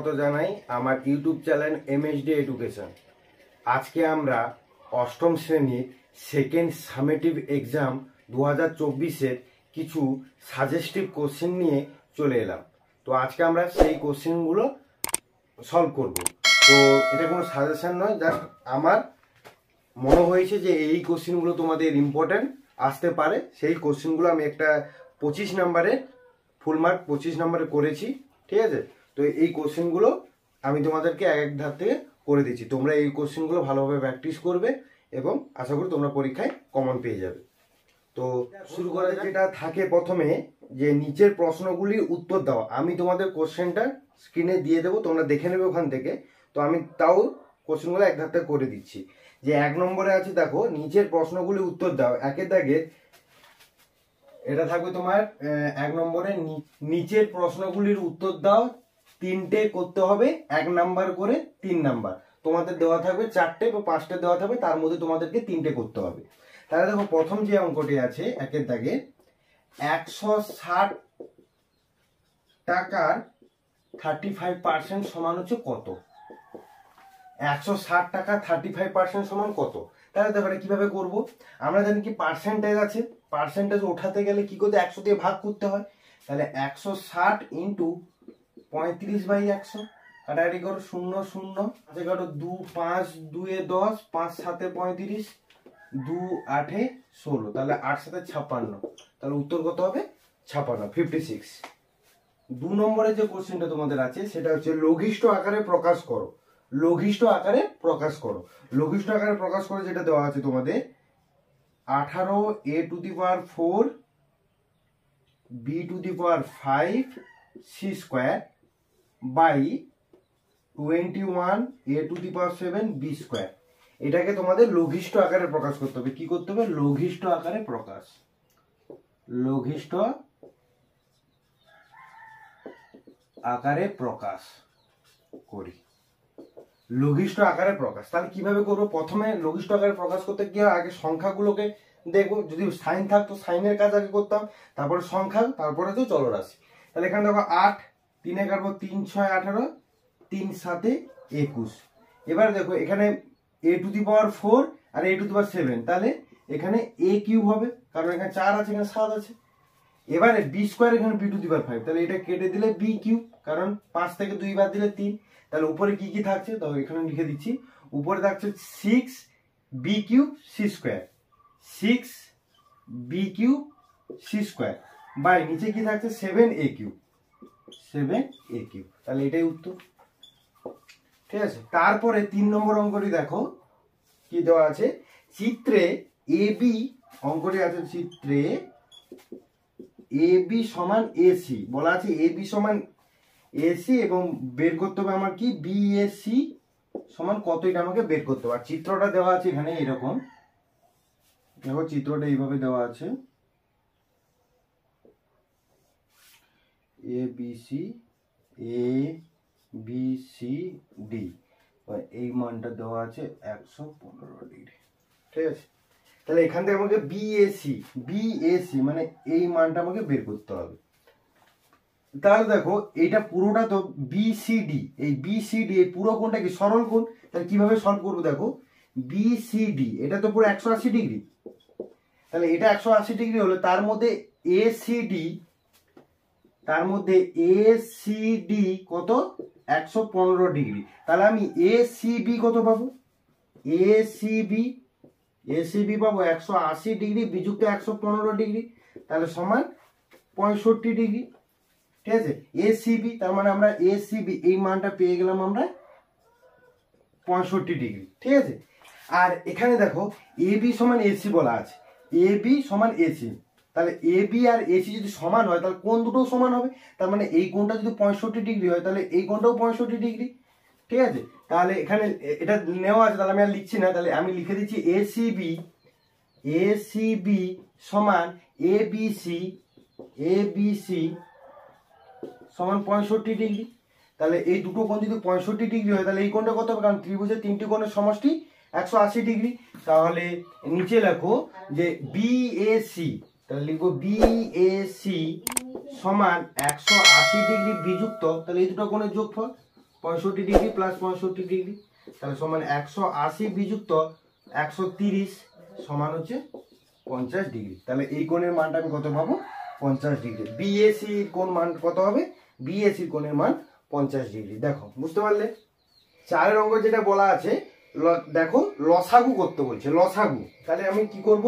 স্বাগত জানাই আমার ইউটিউব চ্যানেল এমএসডি এডুকেশন। আজকে আমরা অষ্টম শ্রেণীর সেকেন্ড সামেটিভ এক্সাম 2024-এর কিছু সাজেস্টিভ কোশ্চেন নিয়ে চলে এলাম। তো আজকে আমরা সেই কোশ্চেনগুলো সলভ করব। তো এটা কোনো সাজেশন নয়, জাস্ট আমার মনে হয়েছে যে এই কোশ্চেনগুলো তোমাদের ইম্পর্টেন্ট আসতে পারে। সেই কোশ্চেনগুলো আমি একটা 25 নম্বরের ফুল মার্ক 25 নম্বরে করেছি, ঠিক আছে। তো এই কোশ্চেনগুলো আমি তোমাদেরকে এক ধার থেকে করে দিচ্ছি। তোমরা এই কোশ্চেনগুলো ভালোভাবে প্র্যাকটিস করবে এবং আশা করি তোমরা পরীক্ষায় কমন পেয়ে যাবে। তো শুরু করা যেটা থাকে প্রথমে, যে নিচের প্রশ্নগুলির উত্তর দাও। আমি তোমাদের কোশ্চেনটা স্ক্রিনে দিয়ে দেবো, তোমরা দেখে নেবে ওখান থেকে। তো আমি তাও কোশ্চেনগুলো এক ধার থেকে করে দিচ্ছি। যে 1 নম্বরে আছে, দেখো নিচের প্রশ্নগুলির উত্তর দাও। একের দাগে এটা থাকবে তোমার 1 নম্বরে, নিচের প্রশ্নগুলির উত্তর দাও। 3টে করতে হবে, 1 নাম্বার করে 3 নাম্বার। তোমাদের দেওয়া থাকবে 4টে বা 5টে দেওয়া থাকবে, তার মধ্যে তোমাদেরকে 3টে করতে হবে। তাহলে দেখো প্রথম যে অঙ্কটি আছে একের দাগে, 160 টাকার 35% সমান হচ্ছে কত? 160 টাকা 35% সমান কত? তাহলে দেখো এটা কিভাবে করবো। আমরা জানি কি পার্সেন্টেজ আছে, পার্সেন্টেজ ওঠাতে গেলে কি করতে 100 দিয়ে ভাগ করতে হয়। তাহলে 160 ইন্টু 35/100, কাটাকাটি করো 0 0, 2 5 2 10, 5 7 35, 2 8 16, তাহলে 8 7 56। তাহলে উত্তর কত হবে? 56, 56। 2 নম্বরে যে কোশ্চেনটা তোমাদের আছে সেটা হচ্ছে লঘিষ্ঠ আকারে প্রকাশ করো। লঘিষ্ঠ আকারে প্রকাশ করো। লঘিষ্ঠ আকারে প্রকাশ করে যেটা দেওয়া আছে তোমাদের, 18a⁴ b⁵ c² by 21a⁷ b²। এটাকে তোমাদের লঘিষ্ঠ আকারে প্রকাশ করতে হবে। কি করতে হবে? লঘিষ্ঠ আকারে প্রকাশ। লঘিষ্ঠ আকারে প্রকাশ করি। লঘিষ্ঠ আকারে প্রকাশ তাহলে কিভাবে করবো? প্রথমে লঘিষ্ঠ আকারে প্রকাশ করতে গিয়ে আগে সংখ্যাগুলোকে দেখবো। যদি সাইন থাকতো সাইনের কাজ আগে করতাম, তারপরে সংখ্যা, তারপরে তো চলরাশি। তাহলে এখানে দেখো 8 3 কাটবো, 3 6 18, 3 7 21। এবার দেখো এখানে a⁴ আর a⁷, তাহলে এখানে a³ হবে, কারণ এখানে 4 আছে, এখানে 7 আছে। এবারে b², এখানে b⁵, তাহলে এটা কেটে দিলে b³, কারণ 5 থেকে 2 বাদ দিলে 3। তাহলে উপরে কি কি থাকছে তো এখানে লিখে দিচ্ছি। উপরে থাকছে 6b³ c² 6b³ c² by নিচে কি থাকছে 7a³। তাহলে এটাই উত্তর, ঠিক আছে। তারপরে 3 নম্বর অঙ্কটি দেখো কি দেওয়া আছে। চিত্রে ab অঙ্কটি আছে, চিত্রে ab সমান ac বলা আছে। ab সমান AC এবং বের করতে হবে আমার কি BAC সমান কত, এটা আমাকে বের করতে হবে। আর চিত্রটা দেওয়া আছে এখানে এরকম, দেখো চিত্রটা এইভাবে দেওয়া আছে, ABCD, এই মানটা দেওয়া আছে 115 ডিগ্রি, ঠিক আছে। তাহলে এখান থেকে আমাকে BAC মানে এই মানটা আমাকে বের করতে হবে। তাহলে দেখো এইটা পুরোটা তো BCD, এই BCD এই পুরো কোণটা কি সরল কোণ। তাহলে কিভাবে সলভ করবো? দেখো BCD এটা তো পুরো 180 ডিগ্রি, তাহলে এটা 180 ডিগ্রি হলো, তার মধ্যে ACD কত? 115 ডিগ্রি। তাহলে আমি ACB কত পাবো? ACB পাবো 180 ডিগ্রি বিযুক্ত 115 ডিগ্রি, তাহলে সমান 65 ডিগ্রি, ঠিক আছে। ACB তার মানে আমরা ACB এই মানটা পেয়ে গেলাম আমরা 65 ডিগ্রি, ঠিক আছে। আর এখানে দেখো AB সমান AC বলা আছে, AB সমান AC। তাহলে AB আর AC যদি সমান হয় তাহলে কোণ দুটো সমান হবে। তার মানে এই কোণটা যদি 65 ডিগ্রি হয় তাহলে এই কোণটাও 65 ডিগ্রি, ঠিক আছে। তাহলে এখানে এটা নেওয়া আছে, তাহলে আমি আর লিখছি না, তাহলে আমি লিখে দিচ্ছি ACB সমান ABC সমান 65 ডিগ্রি। তাহলে এই দুটো কোণ যদি 65 ডিগ্রি হয় তাহলে এই কোণটা কত হবে? কারণ ত্রিভুজের 3টি কোণের সমষ্টি 180 ডিগ্রি। তাহলে নিচে লেখো যে BAC, তাহলে লিখবো BAC সমান 180 ডিগ্রি বিযুক্ত, তাহলে এই দুটো কোণের যোগফল 65° প্লাস 65°, তাহলে সমান 180 বিযুক্ত 130 সমান হচ্ছে 50°। তাহলে এই কোণের মানটা আমি কত পাবো? 50°। বিএসি কোণ মান কত হবে? বিএসি কোণের মান 50°। দেখো বুঝতে পারলে? 4 অঙ্ক যেটা বলা আছে, দেখো লসাগু করতে বলছে, লসাগু। তাহলে আমি কি করব?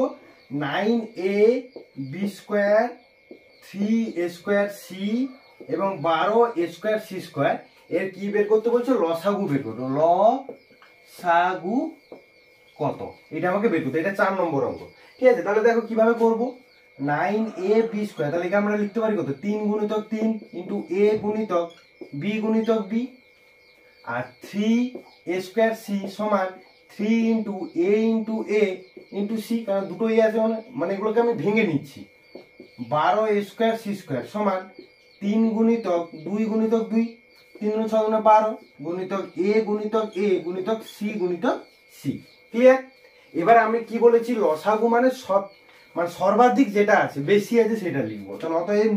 9ab² 3a² c এবং 12a² c² এর কি বের করতে বলছে? লসাগু বের করতে। লসাগু কত, এটা আমাকে বের করতে। এটা 4 নম্বর অঙ্ক। ঠিক আছে, তাহলে দেখো কিভাবে করব। 9ab², তাহলে কি আমরা লিখতে পারি কত? 3 গুণিতক 3 ইন্টু a গুণিতক b গুণিতক b, আর 3a² c সমান 3 into a into a into c, কারণ দুটো এ আছে মানে এগুলোকে আমি ভেঙে নিচ্ছি। 12a² c² সমান 3 গুণিতক 2 গুণিতক 2, 3 গুণ 6 গুণ 12 গুণিতক a গুণিতক a গুণিতক c গুণিতক c। ক্লিয়ার? এবার আমি কি বলেছি? লসাগু মানে সর্বাধিক যেটা আছে, বেশি আছে সেটা লিখবো। তাহলে অতএব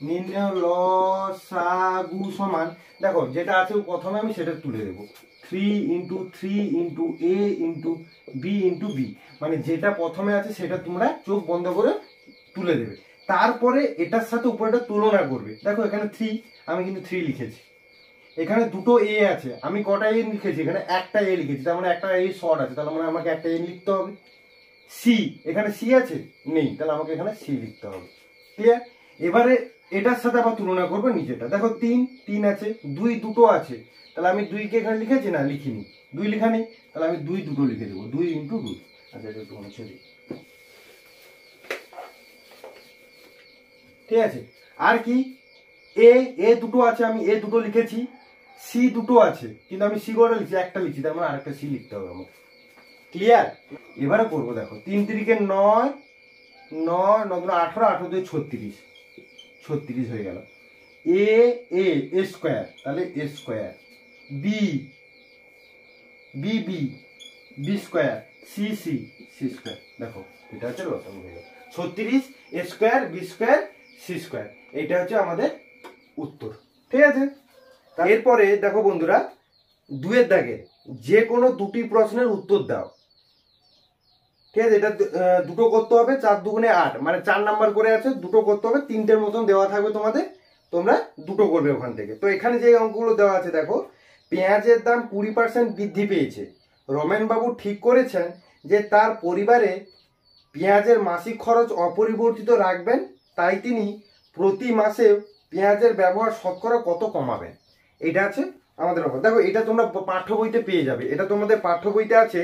নির্ণয় লসাগু সমান, দেখো যেটা আছে প্রথমে আমি সেটা তুলে দেবো। 3 into 3 into a into b into b, মানে যেটা প্রথমে আছে সেটা তোমরা চোখ বন্ধ করে তুলে দেবে। তারপরে এটার সাথে উপরেটা তুলনা করবে। দেখো এখানে 3, আমি কিন্তু 3 লিখেছি। এখানে দুটো এ আছে, আমি কটা এ লিখেছি? এখানে একটা এ লিখেছি, তার মানে একটা এ শর্ট আছে, তাহলে মানে আমাকে একটা এ লিখতে হবে। সি, এখানে সি আছে? নেই, তাহলে আমাকে এখানে সি লিখতে হবে। ক্লিয়ার? এবারে এটার সাথে আবার তুলনা করবো নিচেটা। দেখো 3 আছে, 2 দুটো আছে, তাহলে আমি 2 কে এখানে লিখেছি না? লিখিনি। 2 লেখা নেই, তাহলে আমি 2 দুটো লিখে দেবো। 2 ইন্টু 2। আচ্ছা, এটা একটু মুছে দিই। ঠিক আছে, আর কি? এ দুটো আছে, আমি এ দুটো লিখেছি। সি দুটো আছে, কিন্তু আমি সি কটা লিখছি? একটা লিখছি, তার মানে আরেকটা সি লিখতে হবে আমার। ক্লিয়ার? এবারে করবো। দেখো 3 3 9, 9 9 18, 18 2 36, 36 হয়ে গেল। a স্কোয়ার, তাহলে a square, b square, c square. দেখো এটা হচ্ছে লসাগু হয়ে গেল 36 a square b square c square. এটা হচ্ছে আমাদের উত্তর। ঠিক আছে, এরপরে দেখো বন্ধুরা, 2 এর দাগে যে কোনো দুটি প্রশ্নের উত্তর দাও। ঠিক আছে, এটা দুটো করতে হবে। 4 দুগুণে 8, মানে 4 নাম্বার করে আছে, দুটো করতে হবে। 3টের মতন দেওয়া থাকবে তোমাদের, তোমরা দুটো করবে ওখান থেকে। তো এখানে যে অঙ্কগুলো দেওয়া আছে, দেখো পেঁয়াজের দাম 20% বৃদ্ধি পেয়েছে। রমেনবাবু ঠিক করেছেন যে তার পরিবারে পেঁয়াজের মাসিক খরচ অপরিবর্তিত রাখবেন, তাই তিনি প্রতি মাসে পেঁয়াজের ব্যবহার শতকরা কত কমাবেন। এটা আছে আমাদের অঙ্ক। দেখো এটা তোমরা পাঠ্য বইতে পেয়ে যাবে, এটা তোমাদের পাঠ্য বইতে আছে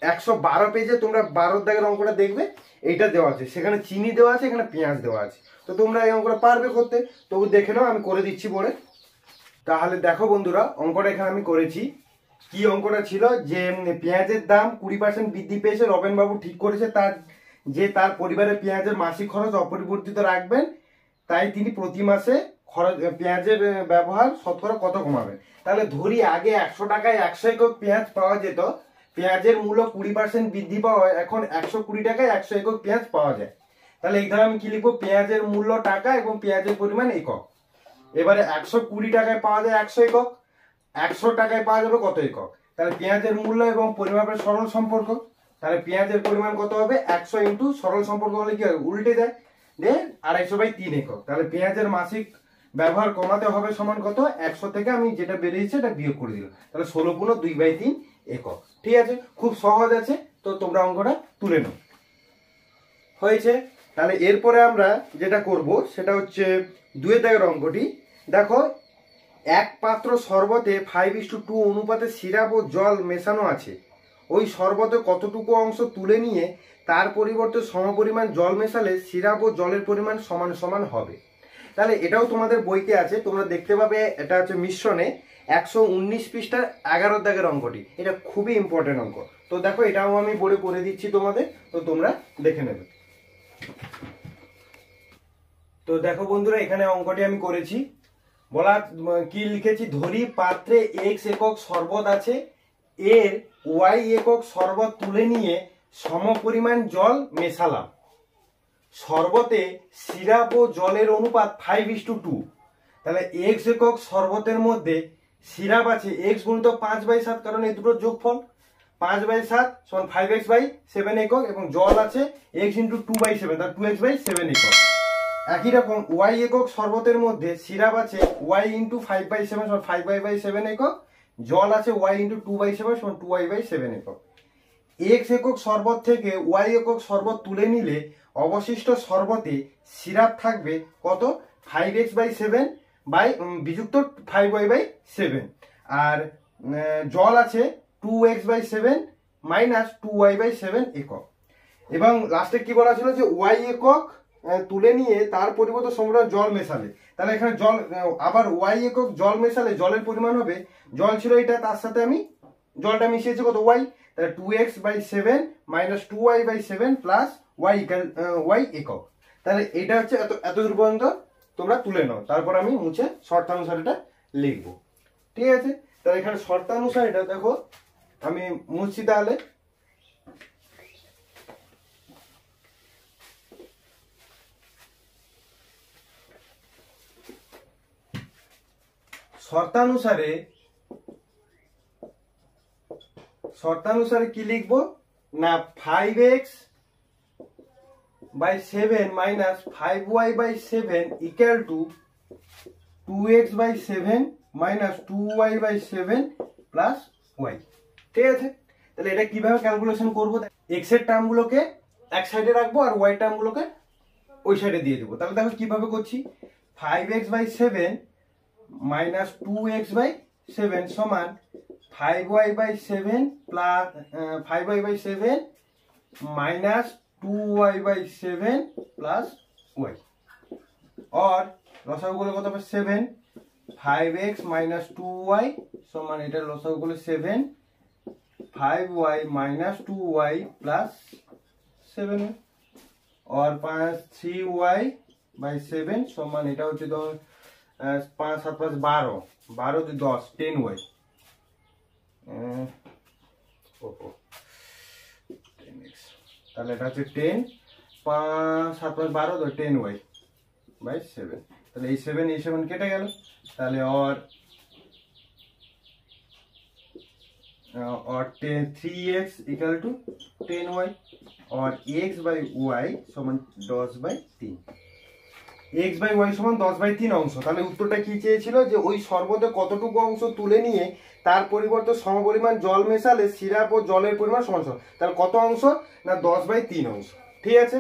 112 পেজে। তোমরা 12 দাগের অঙ্কটা দেখবে, এইটা দেওয়া আছে। সেখানে চিনি দেওয়া আছে, এখানে পেঁয়াজ দেওয়া আছে। তো তোমরা এই অঙ্কটা পারবে করতে, তবু দেখে নাও, আমি করে দিচ্ছি পরে। তাহলে দেখো বন্ধুরা, অঙ্কটা এখানে আমি করেছি। কি অঙ্কটা ছিল? যে পেঁয়াজের দাম 20% বৃদ্ধি পেয়েছে, রমেনবাবু ঠিক করেছে তার পরিবারে পেঁয়াজের মাসিক খরচ অপরিবর্তিত রাখবেন, তাই তিনি প্রতি মাসে পেঁয়াজের ব্যবহার শতকরা কত কমাবেন। তাহলে ধরি আগে 100 টাকায় 100 একক পেঁয়াজ পাওয়া যেত, পেঁয়াজের মূল্য 20% বৃদ্ধি পাওয়া এখন 120 টাকায় 100 একক পেঁয়াজ পাওয়া যায়। তাহলে এই ধারা আমি কি লিখবো? পেঁয়াজের মূল্য টাকা এবং পেঁয়াজের পরিমাণ একক। এবারে 120 টাকায় পাওয়া যায় 100 একক, 100 টাকায় পাওয়া যাবে কত একক? তাহলে পেঁয়াজের মূল্য এবং পরিমাপের সরল সম্পর্ক, তাহলে পেঁয়াজের পরিমাণ কত হবে? 100 ইন্টু সরল সম্পর্ক হলে কি হবে? উল্টে যায়, 250/3 একক। তাহলে পেঁয়াজের মাসিক ব্যবহার কমাতে হবে সমান কত? 100 থেকে আমি যেটা বেরিয়েছে এটা বিয়োগ করে দিলাম, তাহলে 16×2/3 একক। ঠিক আছে, খুব সহজ আছে। তো তোমরা অঙ্কটা তুলে নাও। হয়েছে? তাহলে এরপরে আমরা যেটা করব সেটা হচ্ছে 2 এর দাগের অঙ্কটি। দেখো, এক পাত্র শরবতে 5:2 অনুপাতে সিরাপ ও জল মেশানো আছে। ওই শরবতে কতটুকু অংশ তুলে নিয়ে তার পরিবর্তে সমপরিমাণ জল মেশালে সিরাপ ও জলের পরিমাণ সমান সমান হবে। তাহলে এটাও তোমাদের বইতে আছে, তোমরা দেখতে পাবে। এটা হচ্ছে মিশ্রণে 119 পৃষ্ঠার 11 দাগের অঙ্কটি। এটা খুবই ইম্পর্টেন্ট অঙ্ক। তো দেখো, এটাও আমি বোর্ডে করে দিচ্ছি তোমাদের, তো তোমরা দেখে নেবে। তো দেখো বন্ধুরা, এখানে অঙ্কটি আমি করেছি। বলা কি লিখেছি? ধরি পাত্রে x একক শরবত আছে, এর y একক শরবত তুলে নিয়ে সমপরিমাণ জল মেশালাম। শরবতে সিরাপ ও জলের অনুপাত 5:2। তাহলে এক্স একক শরবতের মধ্যে সিরাপ আছে এক্স গুণিত 5/7, কারণ এই দুটোর যোগফল 5/7 সমান 5x/7 একক, এবং জল আছে x × 2/7, তার 2x/7 একক। একই রকম ওয়াই একক শরবতের মধ্যে সিরাপ আছে y × 5/7 সমান 5y/7 একক, জল আছে y × 2/7 সমান 2y/7 একক। এক্স একক শরবত থেকে ওয়াই একক শরবত তুলে নিলে অবশিষ্ট শরবতে সিরাপ থাকবে কত? 5x/7 বিযুক্ত 5y/7, আর জল আছে 2x/7 - 2y/7 একক। এবং লাস্টে কি বলা ছিল যে ওয়াই একক তুলে নিয়ে তার পরিবর্তে সম্পূর্ণ জল মেশালে, তাহলে এখানে জল আবার ওয়াই একক জল মেশালে জলের পরিমাণ হবে, জল ছিল এটা, তার সাথে আমি জলটা মিশিয়েছি কত? ওয়াই, তাহলে 2x/7 - 2y/7 প্লাস ওয়াই একক। তাহলে এটা হচ্ছে এত দূর পর্যন্ত তোমরা তুলে নাও, তারপর আমি মুছে শর্তানুসারে এটা লিখবো। ঠিক আছে, তাহলে এখানে শর্তানুসারে এটা দেখো আমি মুছছি। তাহলে শর্তানুসারে কি লিখবো না, 5x/7 - 5y/7 = 2x/7 - 2y/7 plus Y. ঠিক আছে, তাহলে এটা কিভাবে ক্যালকুলেশন করবো? এক্স এর টার্মগুলোকে এক সাইডে রাখবো আর ওয়াই টার্মগুলোকে ওই সাইডে দিয়ে দেবো। তাহলে দেখো কিভাবে করছি, 5x/7 - 2x/7 সমান 5y/7 plus 5y/7 minus 2y/7 plus Y, और লসাগু গুলো কত হবে? 7। 5x - 2y সমান এটা লসাগু গুলো 7, 5y - 2y প্লাস 7, और 3y/7 সমান এটা হচ্ছে 5 7 5 12, 12 × 10 10y, 10x, তাহলে এটা হচ্ছে 10, 5 7 5 12 তো 10y/7, তাহলে এই 7 কেটে গেল। তাহলে और 3x = 10y, और x/y সমান 10/3, x/y সমান 10/3 অংশ। তাহলে উত্তরটা কি চেয়েছিল, যে ওই শরবতে কতটুকু অংশ তুলে নিয়ে তার পরিবর্তে সমপরিমাণ জল মেশালে সিরাপ ও জলের পরিমাণ সমান। তাহলে কত অংশ না, 10/3 অংশ। ঠিক আছে,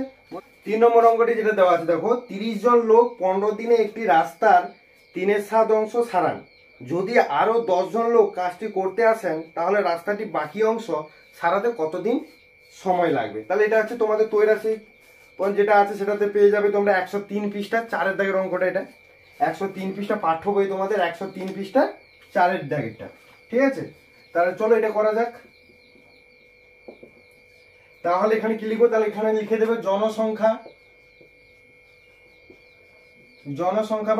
3 নম্বর অঙ্কটি যেটা দেওয়া আছে দেখো, 30 জন লোক 15 দিনে একটি রাস্তার 3/7 অংশ সারান। যদি আরো 10 জন লোক কাজটি করতে আসেন তাহলে রাস্তাটি বাকি অংশ সারাতে কতদিন সময় লাগবে? তাহলে এটা হচ্ছে তোমাদের তৈরাসিক যেটা আছে সেটাতে পেয়ে যাবে তোমরা 103 পৃষ্ঠা 4 দাগের অঙ্কটা। এটা 103 পৃষ্ঠা পাঠ্য বই তোমাদের 103 পৃষ্ঠা 4 দাগেরটা। ঠিক আছে, তাহলে চলো এটা করা যাক। তাহলে এখানে কি লিখবো? তাহলে এখানে লিখে দেবে জনসংখ্যা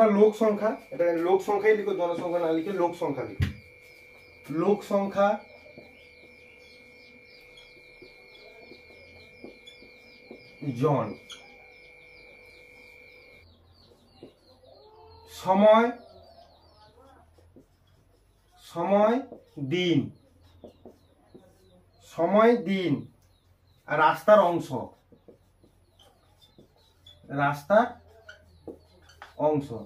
বা লোক সংখ্যা। এটা লোক সংখ্যাই লিখো, জনসংখ্যা না লিখে লোক সংখ্যা লিখো। লোক সংখ্যা জন, সময় দিন, আর রাস্তার অংশ,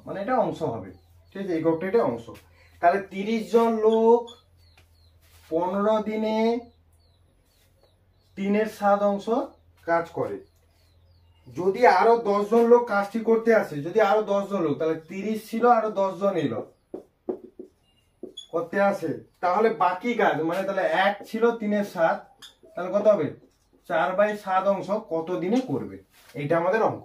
মানে এটা অংশ হবে। ঠিক আছে, এককটা এটা অংশ। তাহলে 30 জন লোক 15 দিনে 3/7 অংশ কাজ করে। যদি আরো 10 জন লোক কাজটি করতে আসে, যদি আরো 10 জন লোক, তাহলে 30 ছিল আরো 10 জন এলো করতে আসে, তাহলে বাকি কাজ মানে তাহলে 1 ছিল 3/7, তাহলে কত হবে? 4/7 অংশ কত দিনে করবে, এইটা আমাদের অঙ্ক।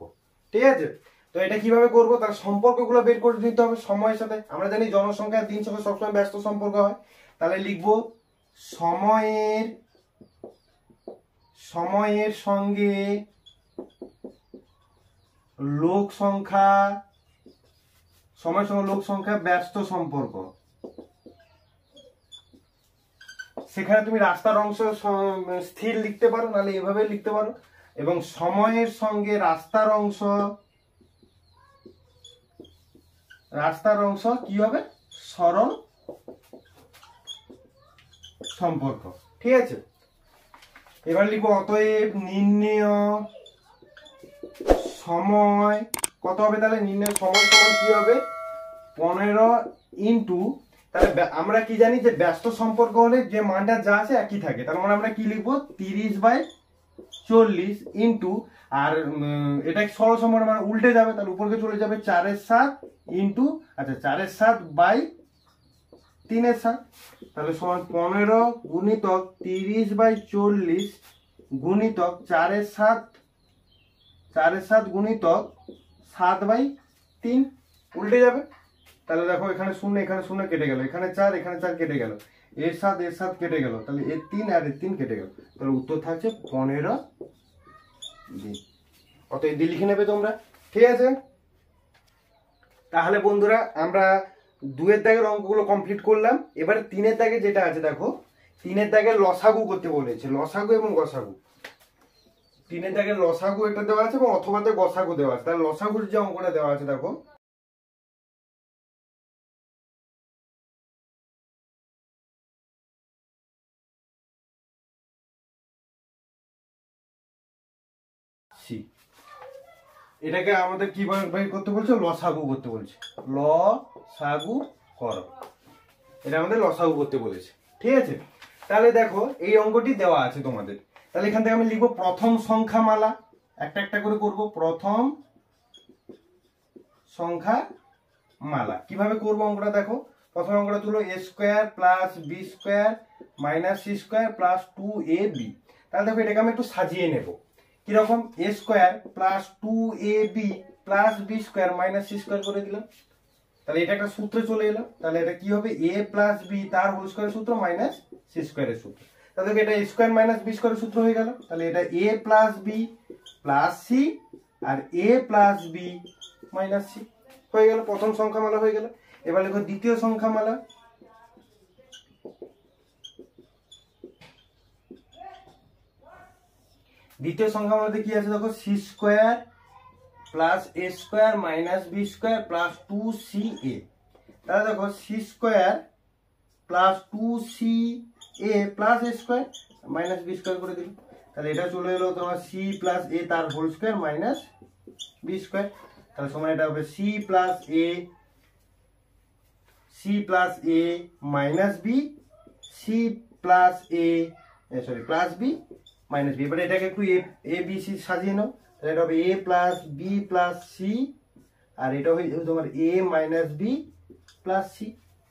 ঠিক আছে, তো এটা কিভাবে করব? তার সম্পর্কগুলো বের করে দিতে হবে সময়ের সাথে। আমরা জানি জনসংখ্যা দিন সঙ্গে সবসময় ব্যস্ত সম্পর্ক হয়। তাহলে লিখবো সময়ের সঙ্গে লোক সংখ্যা, সময়ের সঙ্গে লোক সংখ্যা ব্যস্ত সম্পর্ক। সেখানে তুমি রাস্তার অংশ স্থির লিখতে পারো, নাহলে এভাবে লিখতে পারো। এবং সময়ের সঙ্গে রাস্তার অংশ রাস্তার অংশ কি হবে, সরল সম্পর্ক। ঠিক আছে, এবার লিখবো অতএব নির্ণেয় সময় কত হবে, তাহলে নির্ণয় সময় সমান কি হবে 15 ইন্টু, তাহলে আমরা কি জানি যে ব্যস্ত সম্পর্ক হলে যে মানটা যা আছে একই থাকে, তার মানে আমরা কি লিখবো 30/40 ইন্টু, আর এটা সরল সম্পর্ক মানে উল্টে যাবে, তাহলে উপরকে চলে যাবে 4/7 ইন্টু, আচ্ছা 4/7/3/7, তাহলে সমান 15 গুণিতক 30/40 গুণিতক 4/7 গুণিতক 7/3, উল্টে যাবে। তাহলে দেখো এখানে 0 এখানে 0 কেটে গেল, এখানে 4 এখানে 4 কেটে গেল, এর 7 কেটে গেল, তাহলে এর 3 আর এর 3 কেটে গেল, তাহলে উত্তর থাকছে 15 দিন। অতএব দিয়ে লিখে নেবে তোমরা। ঠিক আছে, তাহলে বন্ধুরা আমরা 2 এর দাগের অঙ্কগুলো কমপ্লিট করলাম। এবার 3 এর দাগে যেটা আছে দেখো, 3 এর দাগে লসাগু করতে বলেছে, লসাগু এবং গসাগু। 3 এর দাগে লসাগু এটা দেওয়া আছে এবং অথবাতে গসাগু দেওয়া আছে, তাহলে লসাগুর যে অঙ্কটা দেওয়া আছে দেখো, সি, এটাকে আমাদের কিভাবে করতে বলছে, লসাগু করতে বলছে, লসাগু করো, এটা আমাদের লসাগু করতে বলেছে। ঠিক আছে, তাহলে দেখো এই অঙ্কটি দেওয়া আছে তোমাদের, তাহলে এখান থেকে আমি লিখবো প্রথম সংখ্যা মালা, একটা একটা করে করব, প্রথম সংখ্যা মালা। কিভাবে করব অঙ্কটা দেখো, প্রথম অঙ্কটা তুলো a square plus b square minus c square plus 2ab, তাহলে দেখো এটাকে আমি একটু সাজিয়ে নেব, কিরকম, a square plus 2ab plus b square minus c square করে দিলাম, তাহলে এটা একটা সূত্রে চলে এলো, তাহলে এটা কি হবে a প্লাস b তার হোল স্কয়ারের সূত্র মাইনাস c স্কয়ারের সূত্র, তাহলে এটা a স্কয়ার মাইনাস b স্কয়ারের সূত্র হয়ে গেল, তাহলে এটা a plus b plus c আর a plus b minus c হয়ে গেল, প্রথম সংখ্যামালা হয়ে গেল। এবার লিখো দ্বিতীয় সংখ্যামালা, দ্বিতীয় সংখ্যামালাতে কি আছে দেখো, c square plus a square minus b square plus 2ca, তাহলে দেখো c square plus 2ca plus a square minus b square করে দিল, তাহলে এটা চলে এলো তোমার c প্লাস a তার whole square minus b square, তাহলে সমান এটা হবে c plus a minus b, c plus a sorry plus b minus b, এবার এটাকে একটু a b c সাজিয়ে নাও, তাহলে এটা হবে a plus b plus c, আর এটা হয়ে যাবে তোমার a minus b plus c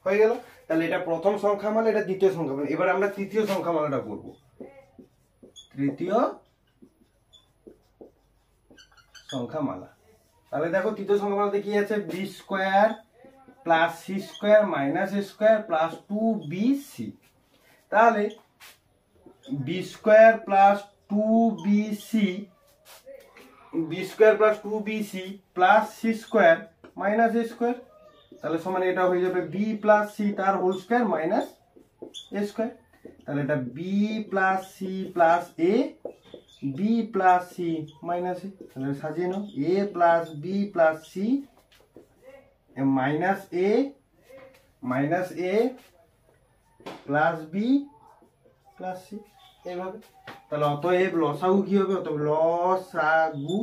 হয়ে গেল। তাহলে এটা প্রথম সংখ্যামালা, এটা দ্বিতীয় সংখ্যামালা। এবার আমরা তৃতীয় সংখ্যামালাটা করব, তৃতীয় সংখ্যামালা। তাহলে দেখো তৃতীয় সংখ্যামালাতে কি আছে, b square plus c square minus a square plus 2bc, তাহলে b square plus 2bc, b square plus 2bc plus c square minus a square, তাহলে সমান এটা হয়ে যাবে b প্লাস c তার whole square minus a square, তাহলে এটা b plus c plus a, b plus c minus a, তাহলে সাজিয়ে নাও a plus b plus c minus a plus b plus c, এইভাবে। তাহলে অতএব লসাগু কি হবে, অতএব লসাগু,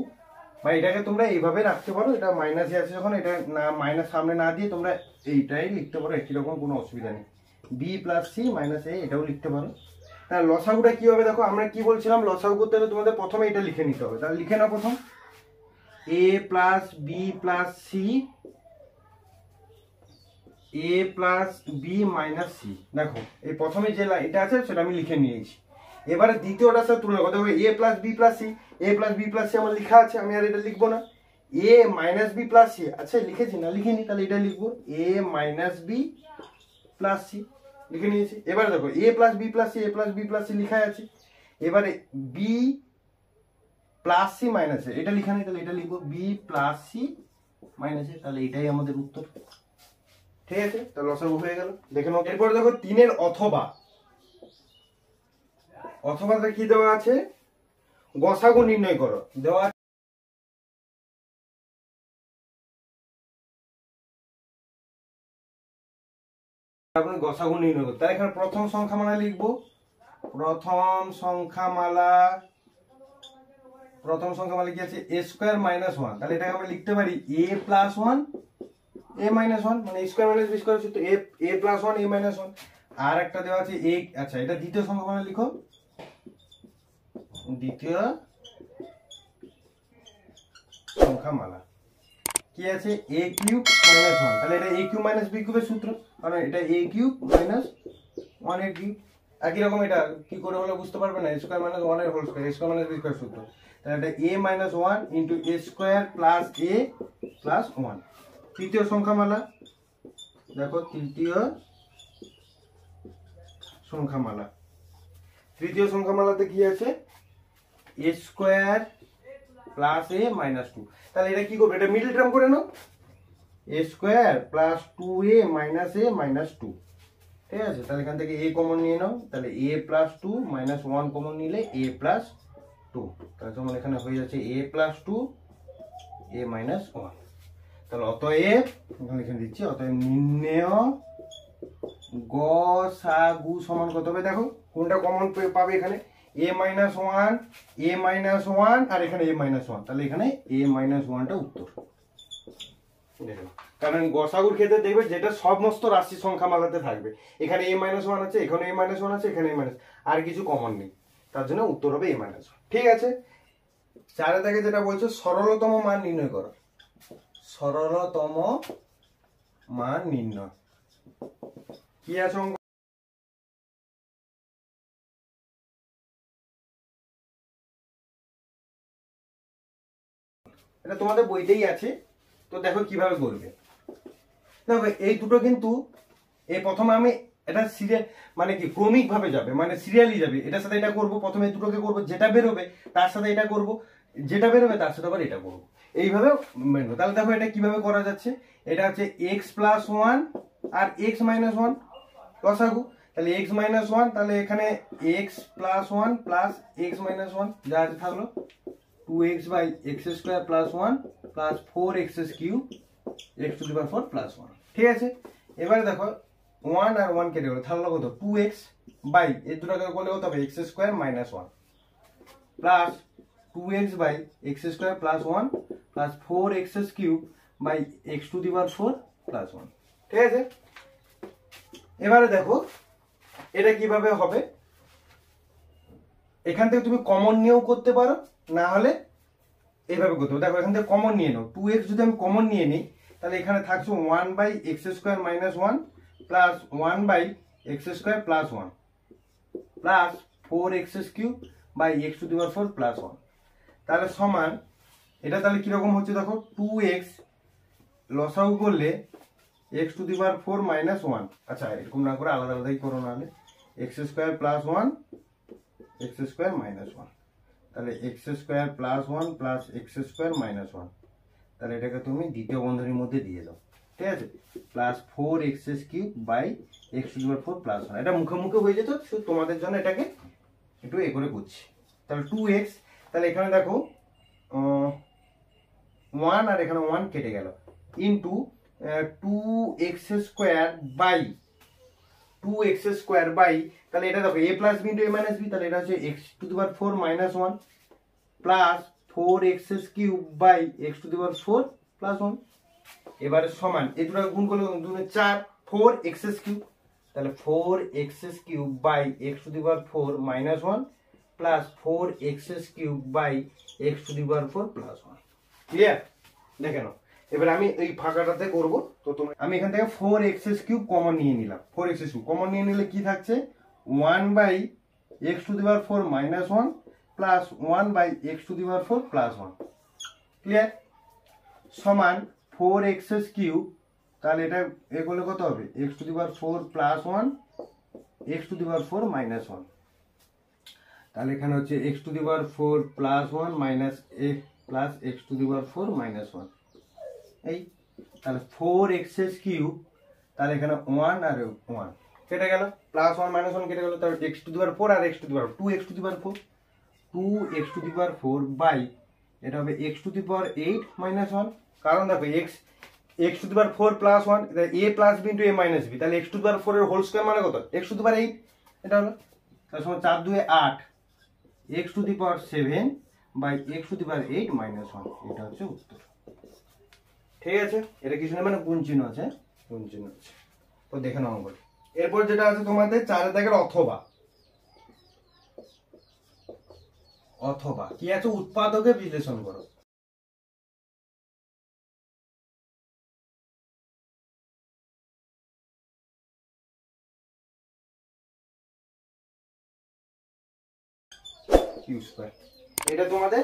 বা এটাকে তোমরা এইভাবে রাখতে পারো, এটা মাইনাসে আছে যখন, এটা না মাইনাস সামনে না দিয়ে তোমরা এইটাই লিখতে পারো, একই রকম কোনো অসুবিধা নেই, b plus c minus a এটাও লিখতে পারো। তাহলে লসাগুটা কি হবে দেখো, আমরা কি বলছিলাম, লসাগু করতে হলে তোমাদের প্রথমে এটা লিখে নিতে হবে, তাহলে লিখে নাও প্রথম a plus b plus c, a plus b minus c, দেখো এই প্রথমে যে এটা আছে সেটা আমি লিখে নিয়েছি। এবারে দ্বিতীয়টার সাথে তুলনা করতে হবে, a plus b plus c, a plus b plus c আমার লেখা আছে, আমি আর এটা লিখবো না, a minus b plus c, আচ্ছা লিখেছি না, লিখিনি, তাহলে এটা লিখবো a minus b plus c, লিখে নিয়েছি। এবারে দেখো a plus b plus c, a plus b plus c লেখা আছে, এবারে b plus c minus a, এটা লেখা নেই, তাহলে এটা লিখবো b plus c minus a, তাহলে এটাই আমাদের উত্তর। ঠিক আছে, তাহলে লসাগু হয়ে গেল, দেখে নাও। এরপর দেখো 3 এর অথবা, অথবাতে কি দেওয়া আছে, গসাগু নির্ণয় করো দেওয়া লসাগু নির্ণয় করতে। তাহলে এখানে প্রথম সংখ্যামালা লিখবো, প্রথম সংখ্যামালা কি আছে a স্কয়ার মাইনাস 1। তাহলে এটাকে আমরা লিখতে পারি a প্লাস 1 a মাইনাস 1, মানে a square minus b square হচ্ছে তো a প্লাস 1 a মাইনাস 1। আর একটা দেওয়া আছে a, আচ্ছা এটা দ্বিতীয় সংখ্যামালা লিখো, দ্বিতীয় সংখ্যামালা কি আছে a কিউব মাইনাস 1। তাহলে এটা a কিউব মাইনাস b কিউবের সূত্র, মানে এটা a কিউব মাইনাস 1 এর কিউব। একই রকম এটা কি করে হলো বুঝতে পারবে না, a স্কয়ার মাইনাস 1 এর whole square, a square minus b square সূত্র। তাহলে এটা a minus 1 into a square plus a plus 1। তৃতীয় সংখ্যামালা দেখো, তৃতীয় সংখ্যামালাতে কি আছে a square plus a minus 2। তাহলে এটা কি করবে, এটা মিডল টার্ম করে নাও, a square plus 2a minus a minus 2। ঠিক আছে, তাহলে এখান থেকে a কমন নিয়ে নাও, তাহলে a প্লাস 2 মাইনাস 1 কমন নিলে a প্লাস 2। তাহলে তোমার এখানে হয়ে যাচ্ছে a প্লাস 2 a মাইনাস 1। তাহলে অতএব এখানে দিচ্ছি, অতএব নির্ণেয় গসাগু সমান কত হবে, দেখো কোনটা কমন পাবে এখানে, a মাইনাস 1 a মাইনাস 1 আর এখানে a মাইনাস 1। তাহলে এখানে a মাইনাস 1টা উত্তর। কারণ গসাগুর ক্ষেত্রে দেখবে যেটা সমস্ত রাশি সংখ্যামালাতে থাকবে, এখানে a মাইনাস 1 আছে, এখানে a মাইনাস 1 আছে, এখানে a মাইনাস, আর কিছু কমন নেই, তার জন্য উত্তর হবে a মাইনাস 1। ঠিক আছে, চারে থেকে যেটা বলছো সরলতম মান নির্ণয় করো, সরলতম মান নির্ণয় কি আছে অঙ্ক, এটা তোমাদের বইতেই আছে। তো দেখো কিভাবে করবে, দেখো এই দুটো কিন্তু এই প্রথমে আমি এটা সিরিয়াল মানে কি ক্রমিক ভাবে যাবে, মানে সিরিয়ালি যাবে, এটার সাথে এটা করব, প্রথমে এই দুটোকে করব, যেটা বেরোবে তার সাথে এটা করব, যেটা বেরোবে তার সাথে আবার এটা করব, এইভাবে মেনবো। তাহলে দেখো এটা কিভাবে করা যাচ্ছে, এটা হচ্ছে x প্লাস 1 আর x মাইনাস 1 লসাগু। তাহলে x মাইনাস 1, তাহলে এখানে x plus 1 plus x minus 1 যা আছে থাকলো 2x by x square plus 1 plus 4x cube x to the power 4 plus 1। ঠিক আছে, এবারে দেখো 1 আর 1 কেটে গেল, থাকলো কত 2x বাই এই দুটোকে করলে কত হবে x square minus 1 plus 2x by x square plus 1 plus 4x cube by x to the power 4 plus 1। ঠিক আছে, এবারে দেখো এটা কিভাবে হবে, এখান থেকে তুমি কমন নিয়েও করতে পারো, না হলে এইভাবে করতে হবে। দেখো এখান থেকে কমন নিয়ে নাও, 2x যদি আমি কমন নিয়ে নিই তাহলে এখানে থাকছে 1 by x square minus 1 plus 1 by x square plus 1 plus 4x cube by x to the power 4 plus 1। তাহলে সমান এটা তাহলে কিরকম হচ্ছে দেখো, 2x লসাগু করলে x to the power 4 minus 1, আচ্ছা এরকম না করে আলাদা আলাদাই করো, নাহলে x square plus 1 x square minus 1, তাহলে x square plus 1 plus x square minus 1। তাহলে এটাকে তুমি দ্বিতীয় বন্ধনীর মধ্যে দিয়ে দাও। ঠিক আছে, plus 4x cube by x to the power 4 plus 1। এটা মুখে মুখে হয়ে যেত, শুধু তোমাদের জন্য এটাকে একটু এ করে করছি। তাহলে 2x, তাহলে এখানে দেখো 1 আর এখানে 1 কেটে গেল, into 2x square by 2x square by, তাহলে এটা দেখো a plus B into a minus B, তাহলে এটা হচ্ছে x to the power 4 minus 1 plus 4x cube by x to the power 4 plus 1। এবারে সমান এই দুটো গুণ করলে 2 4 4x কিউব, তাহলে 4x cube by x to the power 4 minus 1 plus 4x cube by x to the power 4 plus 1। Clear, দেখে নাও। এবার আমি এই ফাঁকাটাতে করব, তো তোমরা আমি এখান থেকে 4x কিউব কমন নিয়ে নিলাম, 4x কিউব কমন নিয়ে নিলে কি থাকছে 1 by x to the power 4 minus 1 plus 1 by x to the power 4 plus 1। Clear, সমান 4x কিউব, তাহলে এটা এ করলে কত হবে x to the power 4 plus 1 x to the power 4 minus 1। তাহলে এখানে হচ্ছে x to the power 4 plus 1 minus x plus x to the power 4 minus 1। এই তাহলে 4x কিউব, তাহলে এখানে 1 আর 1 কেটে গেল, প্লাস 1 মাইনাস 1 কেটে গেল, তাহলে x টু দি পাওয়ার 4 আর x to the power 2x to the power 4 2x to the power 4 by এটা হবে x to the power 8 minus 1। কারণ দেখো x X to the power 4 plus 1, A plus B into A minus B, তাহলে X to the power 4 এর whole square মানে কত? X to the power 8, এটা হলো তার সমান 4 2 8 X to the power 7 by X to the power 8 minus 1, এটা হচ্ছে উত্তর। ঠিক আছে, এটা কিছু না, মানে গুণ চিহ্ন আছে, গুণ চিহ্ন আছে। তো দেখে নাও অঙ্কটা। এরপর যেটা আছে তোমাদের 4 দাগের অথবা, অথবা কি আছে? উৎপাদকে বিশ্লেষণ করো। কিউ স্কয়ার, এটা তোমাদের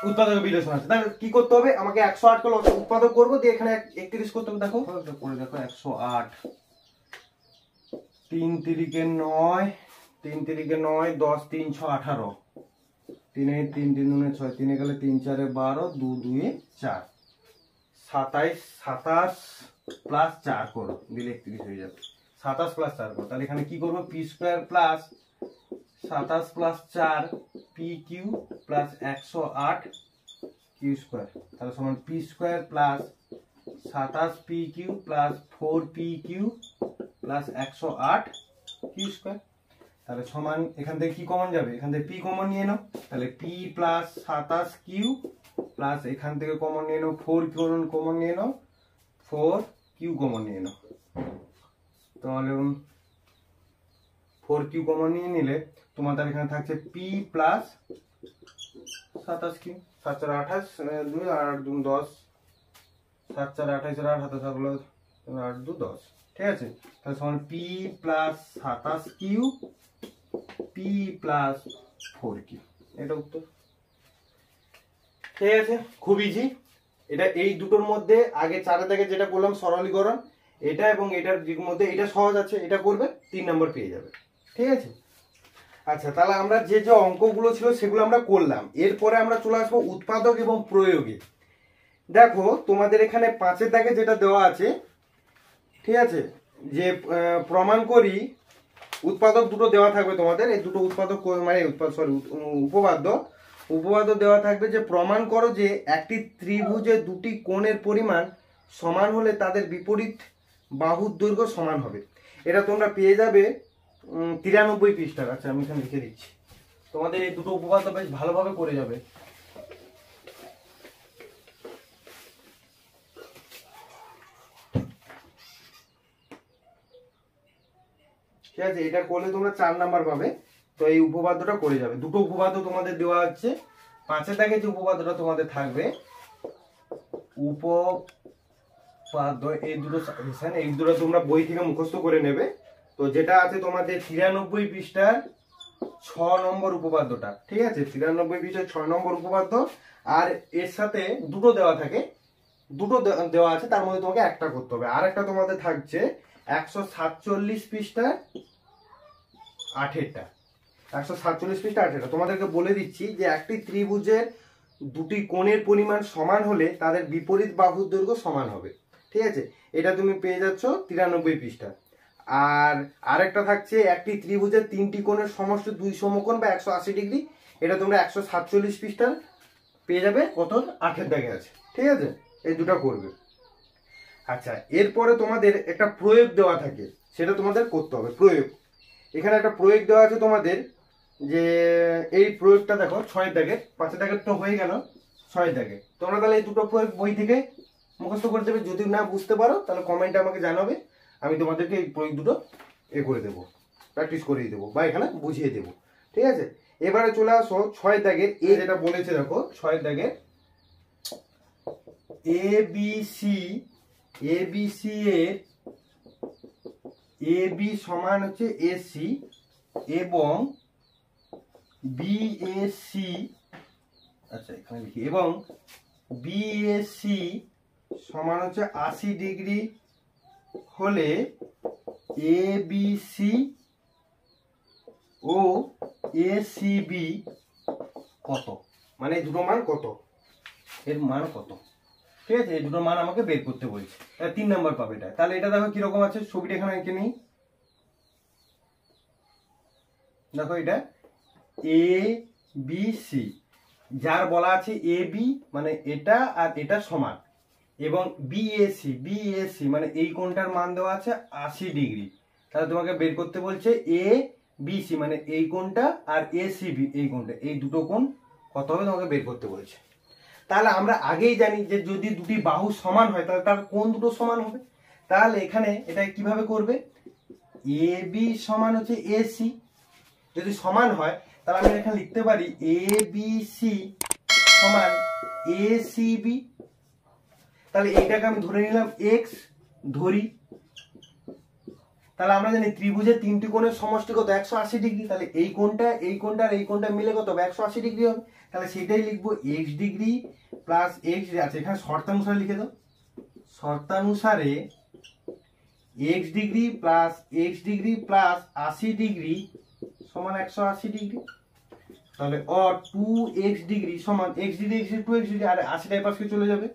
উৎপাদক বিশ্লেষণ আছে। তাহলে কি করতে হবে? আমাকে 108 কে উৎপাদক করবো, দিয়ে এখানে 31 করতে হবে। দেখো করে দেখো, 108 3 তিরিকে 9, 3 তিরিকে 9, 10 3 6 18, 3 3 3 দুনে 6, 3 গেলে 3 4 12, 2 2 4, 27 27 প্লাস 4 করো, দিলে 31 হয়ে যাবে। 27 প্লাস 4 করো, তাহলে এখানে কি করবো? P square plus 27 plus 4 P Q plus 108 Q square, তাহলে সমান P square plus 27 P Q plus 4 P Q plus 108 Q square, তাহলে সমান এখান থেকে কি কমন যাবে? এখান থেকে পি কমন নিয়ে নাও, তাহলে পি প্লাস 27 কিউ প্লাস এখান থেকে কমন নিয়ে নাও 4 কমন নিয়ে নাও, 4 কিউ কমন নিয়ে নাও, তাহলে 4 কিউ কমন নিয়ে নিলে তোমাদের এখানে থাকছে পি প্লাস 27 কিউ, 7 4 28 2 8 2 10, 7 4 28 আর 8 27 হলো 8 2 10। ঠিক আছে, তাহলে সমান P plus 27 Q P plus 4 Q, এটা উত্তর। ঠিক আছে, খুব ইজি এটা। এই দুটোর মধ্যে আগে 4 দাগে যেটা বললাম সরলীকরণ, এটা এবং এটার মধ্যে এটা সহজ আছে, এটা করবে 3 নম্বর পেয়ে যাবে। ঠিক আছে, আচ্ছা তাহলে আমরা যে যে অঙ্কগুলো ছিল সেগুলো আমরা করলাম। এরপরে আমরা চলে আসবো উৎপাদক এবং প্রয়োগে। দেখো তোমাদের এখানে 5 দাগে যেটা দেওয়া আছে, ঠিক আছে, যে প্রমাণ করি উৎপাদক দুটো দেওয়া থাকবে তোমাদের, এই দুটো উৎপাদক মানে উপপাদ্য দেওয়া থাকবে, যে প্রমাণ করো যে একটি ত্রিভুজে দুটি কোণের পরিমাণ সমান হলে তাদের বিপরীত বাহুর দৈর্ঘ্য সমান হবে। এটা তোমরা পেয়ে যাবে 93 পৃষ্ঠার। আচ্ছা আমি এখানে লিখে দিচ্ছি, তোমাদের এই দুটো উপপাদ্য বেশ ভালোভাবে করে যাবে। ঠিক আছে, এটা করলে তোমরা 4 নাম্বার পাবে। তো এই উপপাদ্যটা করে যাবে। দুটো উপপাদ্য তোমাদের দেওয়া হচ্ছে। 5 দাগে যে উপপাদ্যটা তোমাদের থাকবে, উপপাদ্য এই দুটো সাজেশন, এই দুটো তোমরা বই থেকে মুখস্থ করে নেবে। তো যেটা আছে তোমাদের 93 পৃষ্ঠার 6 নম্বর উপপাদ্যটা। ঠিক আছে, 93 পৃষ্ঠার 6 নম্বর উপপাদ্য। আর এর সাথে দুটো দেওয়া থাকে, দুটো দেওয়া আছে, তার মধ্যে তোমাকে একটা করতে হবে। আর একটা তোমাদের থাকছে 147 পৃষ্ঠার 8টা, 147 পৃষ্ঠা 8টা। তোমাদেরকে বলে দিচ্ছি যে একটি ত্রিভুজের দুটি কোণের পরিমাণ সমান হলে তাদের বিপরীত বাহুর দৈর্ঘ্য সমান হবে। ঠিক আছে, এটা তুমি পেয়ে যাচ্ছ 93 পৃষ্ঠা। আর আরেকটা থাকছে একটি ত্রিভুজের তিনটি কোণের সমষ্টি 2 সমকোণ বা 180 ডিগ্রি, এটা তোমরা 147 পৃষ্ঠার পেয়ে যাবে। কত? 8 দাগে আছে। ঠিক আছে, এই দুটো করবে। আচ্ছা, এরপরে তোমাদের একটা প্রয়োগ দেওয়া থাকে, সেটা তোমাদের করতে হবে। প্রয়োগ, এখানে একটা প্রয়োগ দেওয়া আছে তোমাদের, যে এই প্রয়োগটা দেখো 6 দাগের, 5 দাগের তো হয়ে গেল, 6 দাগে তোমরা তাহলে এই দুটো প্রয়োগ বই থেকে মুখস্থ করে দেবে। যদি না বুঝতে পারো তাহলে কমেন্টে আমাকে জানাবে, আমি তোমাদেরকে এই প্রয়োগ দুটো করে দেবো, প্র্যাকটিস করিয়ে দেবো বা এখানে বুঝিয়ে দেবো। ঠিক আছে, এবারে চলে আসো 6 দাগের। এ যেটা বলেছে দেখো, 6 দাগের এবিসি এর এবি সমান হচ্ছে এসি এবং বিএসি, আচ্ছা এখানে লিখি, এবং বিএসি সমান হচ্ছে 80 ডিগ্রি হলে এবিসি ও এসিবি কত, মানে এই দুটো মান কত, এর মান কত। ঠিক আছে, এই দুটো মান আমাকে বের করতে বলছে। 3 নাম্বার পাবে এটা। তাহলে এটা দেখো কিরকম আছে, ছবিটা এখানে এঁকে নেই। দেখো এটা এ বি সি, যার বলা আছে এ বি মানে এটা আর এটা সমান, এবং বিএসি মানে এই কোণটার মান দেওয়া আছে 80°। তাহলে তোমাকে বের করতে বলছে এ বিসি মানে এই কোণটা আর এসিবি এই কোণটা, এই দুটো কোণ কত হবে তোমাকে বের করতে বলছে। তাহলে আমরা আগেই জানি যে যদি দুটি বাহু সমান হয় তাহলে তার কোণ দুটো সমান হবে। তাহলে এখানে এটা কিভাবে করবে, এ বি সমান হচ্ছে এসি, যদি সমান হয় তাহলে আমি এখানে লিখতে পারি এ বি সি সমান এ সি বি। তাহলে এইটাকে আমি ধরে নিলাম এক্স ধরি। তাহলে আমরা জানি ত্রিভুজের তিনটি কোণের সমষ্টি কত 180°। তাহলে এই কোণটা এই কোণটা আর এই কোণটা মিলে কত হবে 180° হবে। তাহলে সেটাই লিখবো এক্স ডিগ্রি প্লাস এক্স, আচ্ছা এখানে শর্তানুসারে লিখে দাও, শর্তানুসারে এক্স ডিগ্রি প্লাস 80° সমান 180°। তাহলে অর 2x ডিগ্রি সমান x ডিগ্রি 2x ডিগ্রি আর 80টা এই পাশে চলে যাবে,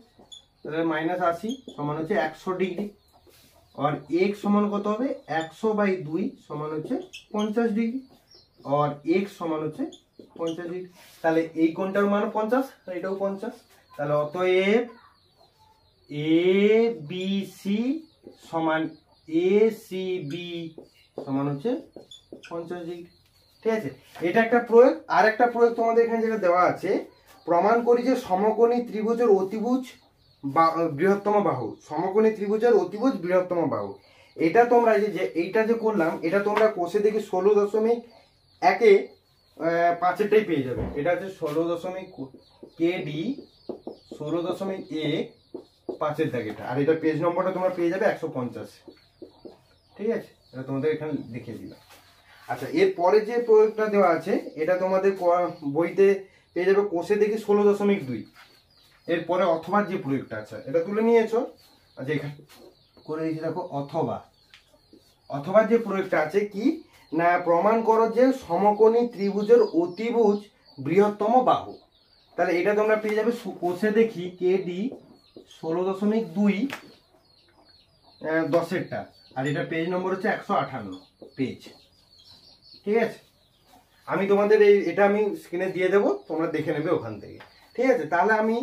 তাহলে -80 সমান হচ্ছে 100°। और x সমান কত হবে 100/2 সমান হচ্ছে 50°। और x সমান হচ্ছে 50°। তাহলে এই কোণটার মান 50 আর এটাও 50। তাহলে অতএব ABC সমান ACB সমান হচ্ছে 50°। ঠিক আছে, এটা একটা প্রয়োগ। আর একটা প্রয়োগ তোমাদের এখানে যেটা দেওয়া আছে, প্রমাণ করি যে সমকোণী ত্রিভুজের অতিভুজ বৃহত্তম বাহু, সমকোণী ত্রিভুজের অতিভুজ বৃহত্তম বাহু। এটা তোমরা যে এইটা যে করলাম এটা তোমরা কোষে দেখি 16.1-5টাই পেয়ে যাবে। এটা হচ্ছে 16.KD 16.1-5 দাগেটা, আর এটা পেজ নম্বরটা তোমরা পেয়ে যাবে 150। ঠিক আছে, এটা তোমাদের এখানে দেখিয়ে দিলাম। আচ্ছা, এরপরে যে প্রয়োগটা দেওয়া আছে এটা তোমাদের বইতে পেয়ে যাবে কোষে দেখি 16.2। এরপরে অথবা যে প্রয়োগটা আছে এটা তুলে নিয়েছো, আচ্ছা এখানে করে দিয়েছি দেখো, অথবা যে প্রয়োগটা আছে কি না, প্রমাণ করো যে সমকোণী ত্রিভুজের অতিভুজ বৃহত্তম বাহু। তাহলে এটা তোমরা পেয়ে যাবে কোষে দেখি কেডি 16.2 10এরটা, আর এটা পেজ নম্বর হচ্ছে 158 পেজ। ঠিক আছে, আমি তোমাদের এটা আমি স্ক্রিনে দিয়ে দেবো, তোমরা দেখে নেবে ওখান থেকে। ঠিক আছে, তাহলে আমি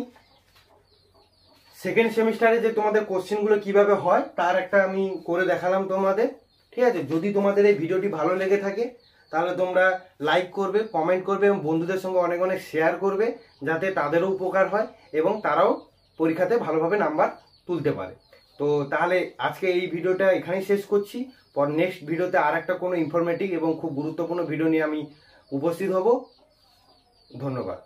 সেকেন্ড সেমিস্টারে যে তোমাদের কোশ্চেনগুলো কিভাবে হয় তার একটা আমি করে দেখালাম তোমাদের। ঠিক আছে, যদি তোমাদের এই ভিডিওটি ভালো লেগে থাকে তাহলে তোমরা লাইক করবে, কমেন্ট করবে এবং বন্ধুদের সঙ্গে অনেক অনেক শেয়ার করবে, যাতে তাদেরও উপকার হয় এবং তারাও পরীক্ষাতে ভালোভাবে নাম্বার তুলতে পারে। তো তাহলে আজকে এই ভিডিওটা এখানেই শেষ করছি। পর নেক্সট ভিডিওতে আর একটা কোনো ইনফরমেটিভ এবং খুব গুরুত্বপূর্ণ ভিডিও নিয়ে আমি উপস্থিত হব। ধন্যবাদ।